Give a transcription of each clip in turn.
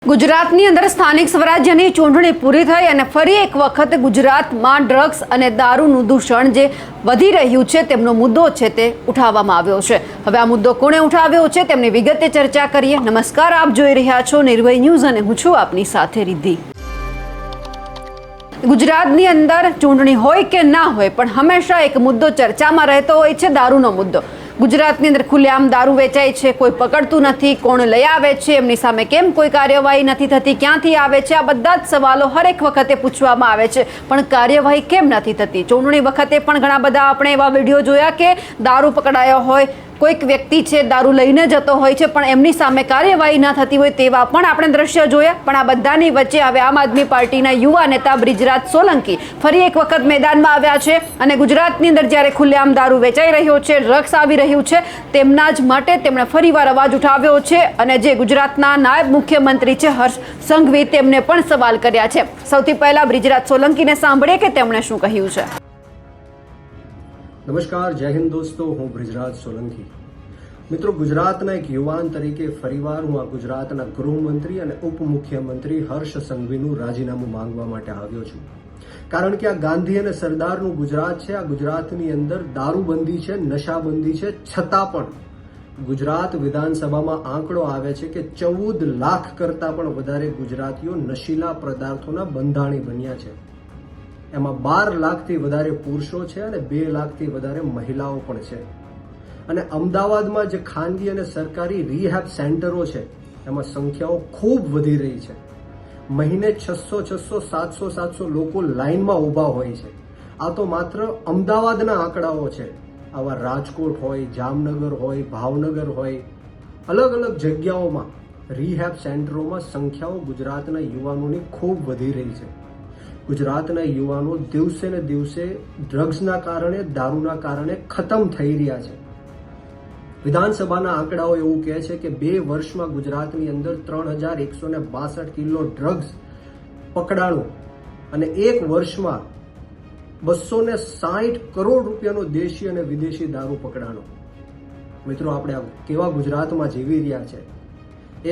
ગુજરાતની અંદર સ્થાનિક સ્વરાજ્યની ચૂંટણી પૂરી થઈ અને ફરી એક વખત ગુજરાતમાં ડ્રગ્સ અને દારૂનું દૂષણ જે વધી રહ્યું છે તેમનો મુદ્દો છે તે ઉઠાવવામાં આવ્યો છે। હવે આ મુદ્દો કોણે ઉઠાવ્યો છે તેમની વિગતે ચર્ચા કરીએ। નમસ્કાર, આપ જોઈ રહ્યા છો નિર્ભય ન્યૂઝ અને હું છું આપની સાથે રિદ્ધિ। ગુજરાતની અંદર ચૂંટણી હોય કે ના હોય પણ હંમેશા એક મુદ્દો ચર્ચામાં રહેતો હોય છે, દારૂનો મુદ્દો। ગુજરાતની અંદર ખુલ્લેઆમ દારૂ વેચાય છે, કોઈ પકડતું નથી, કોણ લઈ આવે છે, એમની સામે કેમ કોઈ કાર્યવાહી નથી થતી, ક્યાંથી આવે છે, આ બધા જ સવાલો હરેક વખતે પૂછવામાં આવે છે, પણ કાર્યવાહી કેમ નથી થતી? ચૂંટણી વખતે પણ ઘણા બધા આપણે એવા વિડીયો જોયા કે દારૂ પકડાયો હોય, કોઈક વ્યક્તિ છે દારૂ લઈને જતો હોય છે પણ એમની સામે કાર્યવાહી ન થતી હોય તેવા પણ આપણે દ્રશ્ય જોયા। પણ આ બધાની વચ્ચે હવે આમ આદમી પાર્ટીના યુવા નેતા બ્રિજરાજ સોલંકી ફરી એક વખત મેદાનમાં આવ્યા છે અને ગુજરાતની અંદર જ્યારે ખુલ્લેઆમ દારૂ વેચાઈ રહ્યો છે, ડ્રગ્સ આવી રહ્યું છે, તેમના જ માટે તેમણે ફરીવાર અવાજ ઉઠાવ્યો છે અને જે ગુજરાતના નાયબ મુખ્યમંત્રી છે હર્ષ સંઘવી તેમને પણ સવાલ કર્યા છે। સૌથી પહેલા બ્રિજરાજ સોલંકીને સાંભળીએ કે તેમણે શું કહ્યું છે। નમસ્કાર, જય હિન્દ દોસ્તો, હું બ્રિજરાજ સોલંકી। મિત્રો, ગુજરાતના એક યુવાન તરીકે ફરીવાર હું આ ગુજરાતના ગૃહમંત્રી અને ઉપમુખ્યમંત્રી હર્ષ સંઘવીનું રાજીનામું માંગવા માટે આવ્યો છું, કારણ કે આ ગાંધી અને સરદારનું ગુજરાત છે। આ ગુજરાતની અંદર દારૂબંધી છે, નશાબંધી છે, છતાં પણ ગુજરાત વિધાનસભામાં આંકડો આવે છે કે 14 લાખ કરતાં પણ વધારે ગુજરાતીઓ નશીલા પદાર્થોના બંધાણી બન્યા છે। એમાં 12 લાખથી વધારે પુરુષો છે અને 2 લાખથી વધારે મહિલાઓ પણ છે। અને અમદાવાદમાં જે ખાનગી અને સરકારી રિહેબ સેન્ટરો છે એમાં સંખ્યાઓ ખૂબ વધી રહી છે। મહિને 600, 700 લોકો લાઇનમાં ઊભા હોય છે। આ તો માત્ર અમદાવાદના આંકડાઓ છે। આવા રાજકોટ હોય, જામનગર હોય, ભાવનગર હોય, અલગ અલગ જગ્યાઓમાં રિહેબ સેન્ટરોમાં સંખ્યાઓ ગુજરાતના યુવાનોની ખૂબ વધી રહી છે। ગુજરાતના યુવાનો દિવસે ને દિવસે ડ્રગ્સના કારણે, દારૂના કારણે ખતમ થઈ રહ્યા છે। વિધાનસભાના આંકડાઓ એવું કહે છે કે 2 વર્ષમાં ગુજરાતની અંદર 3162 કિલો ડ્રગ્સ પકડાણું અને 1 વર્ષમાં 260 કરોડ રૂપિયાનો દેશી અને વિદેશી દારૂ પકડાણો। મિત્રો, આપણે કેવા ગુજરાતમાં જીવી રહ્યા છે?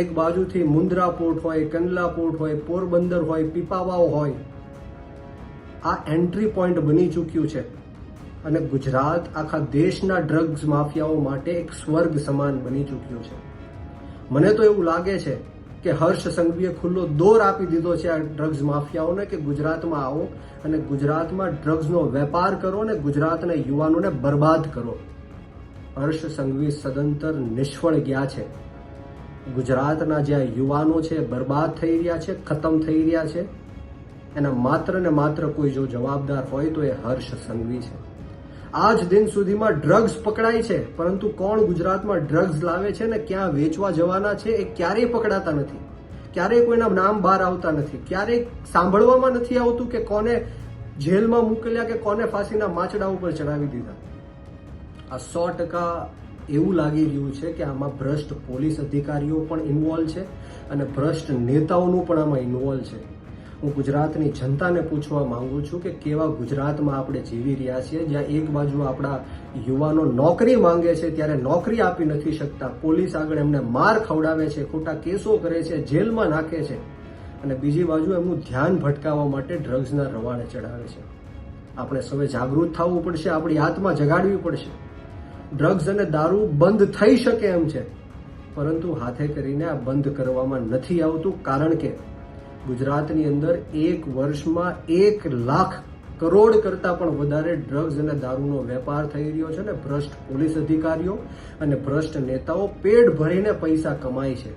એક બાજુથી મુન્દ્રા પોર્ટ હોય, કંડલા પોર્ટ હોય, પોરબંદર હોય, પીપાવાવ હોય, આ એન્ટ્રી પોઈન્ટ બની ચૂક્યું છે અને ગુજરાત આખા દેશના ડ્રગ્સ માફિયાઓ માટે એક સ્વર્ગ સમાન બની ચૂક્યું છે। મને તો એવું લાગે છે કે હર્ષ સંઘવીએ ખુલ્લો દોર આપી દીધો છે આ ડ્રગ્સ માફિયાઓને કે ગુજરાતમાં આવો અને ગુજરાતમાં ડ્રગ્સનો વેપાર કરો અને ગુજરાતના યુવાનોને બરબાદ કરો। હર્ષ સંઘવી સદંતર નિષ્ફળ ગયા છે। ગુજરાતના જે યુવાનો છે બરબાદ થઈ રહ્યા છે, ખતમ થઈ રહ્યા છે। એના માત્ર ને માત્ર કોઈ જો જવાબદાર હોય તો એ હર્ષ સંઘવી છે। આજ દિન સુધીમાં ડ્રગ્સ પકડાય છે, પરંતુ કોણ ગુજરાતમાં ડ્રગ્સ લાવે છે ને ક્યાં વેચવા જવાના છે એ ક્યારેય પકડાતા નથી। ક્યારેય કોઈના નામ બહાર આવતા નથી। ક્યારેય સાંભળવામાં નથી આવતું કે કોને જેલમાં મોકલ્યા કે કોને ફાંસીના માચડા ઉપર ચડાવી દીધા। આ 100% એવું લાગી રહ્યું છે કે આમાં ભ્રષ્ટ પોલીસ અધિકારીઓ પણ ઇન્વોલ્વ છે અને ભ્રષ્ટ નેતાઓનું પણ આમાં ઇન્વોલ્વ છે। હું ગુજરાતની જનતાને પૂછવા માંગુ છું કે કેવા ગુજરાતમાં આપણે જીવી રહ્યા છીએ, જ્યાં એક બાજુ આપણા યુવાનો નોકરી માંગે છે ત્યારે નોકરી આપી નથી શકતા, પોલીસ આગળ એમને માર ખવડાવે છે, ખોટા કેસો કરે છે, જેલમાં નાખે છે, અને બીજી બાજુ એમનું ધ્યાન ભટકાવવા માટે ડ્રગ્સના રવાડે ચડાવે છે। આપણે સૌએ જાગૃત થવું પડશે, આપણી આત્મા જગાડવી પડશે। ડ્રગ્સ અને દારૂ બંધ થઈ શકે એમ છે, પરંતુ હાથે કરીને આ બંધ કરવામાં નથી આવતું, કારણ કે ગુજરાતની અંદર 1 વર્ષમાં 1 લાખ કરોડ કરતાં પણ વધારે ડ્રગ્સ અને દારૂનો વેપાર થઈ રહ્યો છે ને ભ્રષ્ટ પોલીસ અધિકારીઓ અને ભ્રષ્ટ નેતાઓ પેટ ભરીને પૈસા કમાય છે।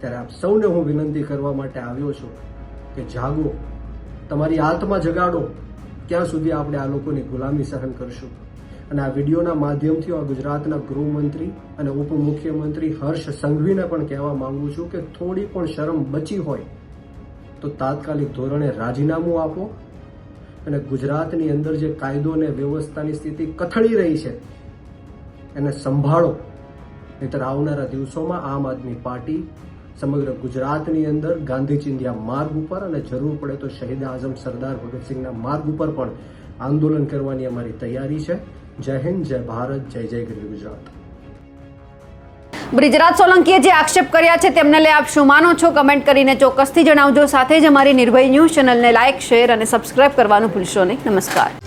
ત્યારે આપ સૌને હું વિનંતી કરવા માટે આવ્યો છું કે જાગો, તમારી આત્મા જગાડો। ક્યાં સુધી આપણે આ લોકોની ગુલામી સહન કરશું? અને આ વિડીયોના માધ્યમથી આ ગુજરાતના ગૃહમંત્રી અને ઉપમુખ્યમંત્રી હર્ષ સંઘવીને પણ કહેવા માંગુ છું કે થોડી પણ શરમ બચી હોય તો તાત્કાલિક ધોરણે રાજીનામું આપો અને ગુજરાતની અંદર જે કાયદો અને વ્યવસ્થાની સ્થિતિ કથળી રહી છે એને સંભાળો। નહીંતર આવનારા દિવસોમાં આમ આદમી પાર્ટી સમગ્ર ગુજરાતની અંદર ગાંધી ચિંધ્યા માર્ગ ઉપર અને જરૂર પડે તો શહીદ આઝમ સરદાર ભગતસિંહના માર્ગ ઉપર પણ આંદોલન કરવાની અમારી તૈયારી છે। જય હિન્દ, જય ભારત, જય જય ગરવી ગુજરાત। બ્રિજરાજ સોલંકીએ જે આક્ષેપ કર્યા છે તેમને લઈ આપ શું માનો છો? કમેન્ટ કરીને ચોક્કસથી જણાવજો. સાથે જ અમારી નિર્ભય ન્યૂઝ ચેનલને લાઇક, શેર અને સબસ્ક્રાઇબ કરવાનું ભૂલશો નહીં. નમસ્કાર.